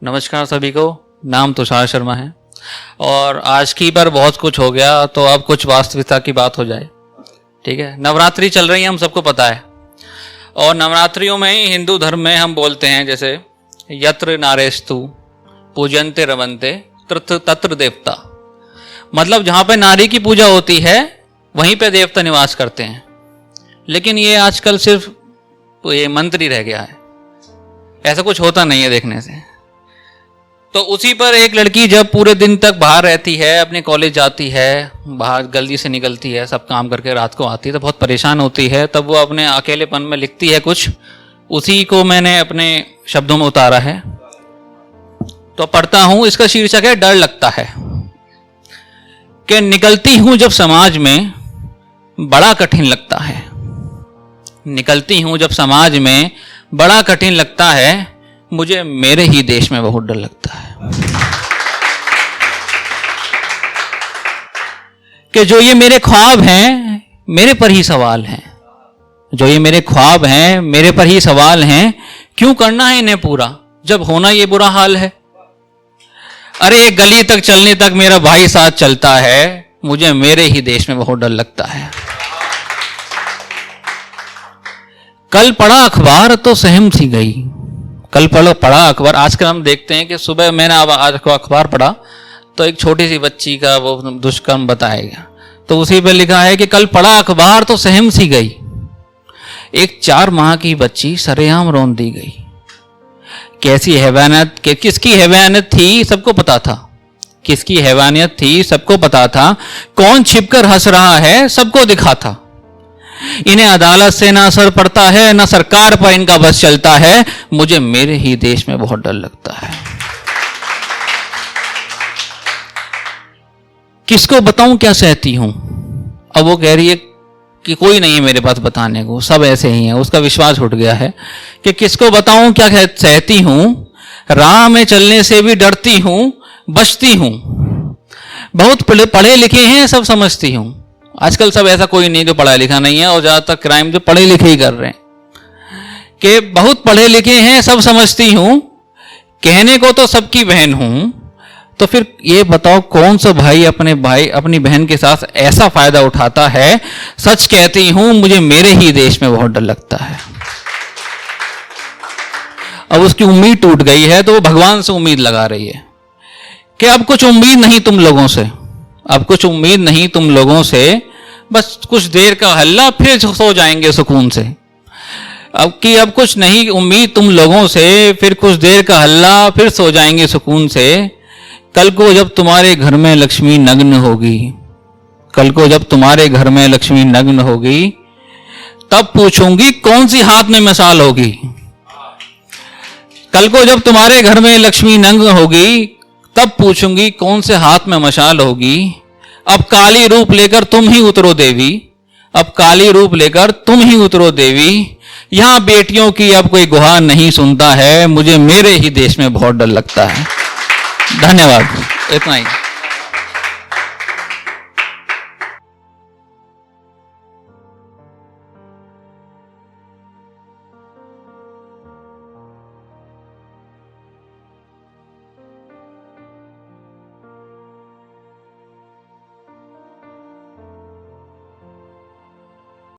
नमस्कार सभी को। नाम तुषार शर्मा है और आज की पर बहुत कुछ हो गया तो अब कुछ वास्तविकता की बात हो जाए। ठीक है, नवरात्रि चल रही है, हम सबको पता है। और नवरात्रियों में ही हिंदू धर्म में हम बोलते हैं जैसे यत्र नारेस्तु पूजन्ते रमन्ते तत्र देवता, मतलब जहाँ पे नारी की पूजा होती है वहीं पे देवता निवास करते हैं। लेकिन ये आजकल सिर्फ ये मंत्र ही रह गया है, ऐसा कुछ होता नहीं है देखने से। तो उसी पर एक लड़की जब पूरे दिन तक बाहर रहती है, अपने कॉलेज जाती है, बाहर गली से निकलती है, सब काम करके रात को आती है तो बहुत परेशान होती है। तब वो अपने अकेलेपन में लिखती है कुछ, उसी को मैंने अपने शब्दों में उतारा है तो पढ़ता हूं। इसका शीर्षक है डर लगता है। कि निकलती हूं जब समाज में बड़ा कठिन लगता है, निकलती हूं जब समाज में बड़ा कठिन लगता है, मुझे मेरे ही देश में बहुत डर लगता है। कि जो ये मेरे ख्वाब हैं मेरे पर ही सवाल हैं, जो ये मेरे ख्वाब हैं मेरे पर ही सवाल हैं, क्यों करना है इन्हें पूरा जब होना ये बुरा हाल है। अरे एक गली तक चलने तक मेरा भाई साथ चलता है, मुझे मेरे ही देश में बहुत डर लगता है। कल पढ़ा अखबार तो सहम सी गई, कल पढ़ा अखबार। आजकल हम देखते हैं कि सुबह मैंने आज को अखबार पढ़ा तो एक छोटी सी बच्ची का वो दुष्कर्म बताया गया, तो उसी पे लिखा है कि कल पढ़ा अखबार तो सहम सी गई, एक 4 माह की बच्ची सरेआम रौंद दी गई। कैसी हैवानियत, किसकी हैवानियत थी सबको पता था, किसकी हैवानियत थी सबको पता था, कौन छिपकर हंस रहा है सबको दिखा था। इन्हें अदालत से ना असर पड़ता है ना सरकार पर इनका बस चलता है, मुझे मेरे ही देश में बहुत डर लगता है। किसको बताऊं क्या सहती हूं। अब वो कह रही है कि कोई नहीं है मेरे पास बताने को, सब ऐसे ही हैं। उसका विश्वास उठ गया है कि किसको बताऊं क्या सहती हूं, राह में चलने से भी डरती हूं, बचती हूं। बहुत पढ़े लिखे हैं सब समझती हूं। आजकल सब ऐसा कोई नहीं जो पढ़ा लिखा नहीं है, और ज्यादातर क्राइम जो पढ़े लिखे ही कर रहे हैं। कि बहुत पढ़े लिखे हैं सब समझती हूं, कहने को तो सबकी बहन हूं, तो फिर ये बताओ कौन सा भाई अपनी बहन के साथ ऐसा फायदा उठाता है। सच कहती हूं मुझे मेरे ही देश में बहुत डर लगता है। अब उसकी उम्मीद टूट गई है तो वो भगवान से उम्मीद लगा रही है कि अब कुछ उम्मीद नहीं तुम लोगों से, अब कुछ उम्मीद नहीं तुम लोगों से, बस कुछ देर का हल्ला फिर सो जाएंगे सुकून से। अब कुछ नहीं उम्मीद तुम लोगों से, फिर कुछ देर का हल्ला फिर सो जाएंगे सुकून से। कल को जब तुम्हारे घर में लक्ष्मी नग्न होगी, कल को जब तुम्हारे घर में लक्ष्मी नग्न होगी, तब पूछूंगी कौन सी हाथ में मशाल होगी। कल को जब तुम्हारे घर में लक्ष्मी नग्न होगी, तब पूछूंगी कौन से हाथ में मशाल होगी। अब काली रूप लेकर तुम ही उतरो देवी, अब काली रूप लेकर तुम ही उतरो देवी। यहां बेटियों की अब कोई गुहार नहीं सुनता है, मुझे मेरे ही देश में बहुत डर लगता है। धन्यवाद, इतना ही।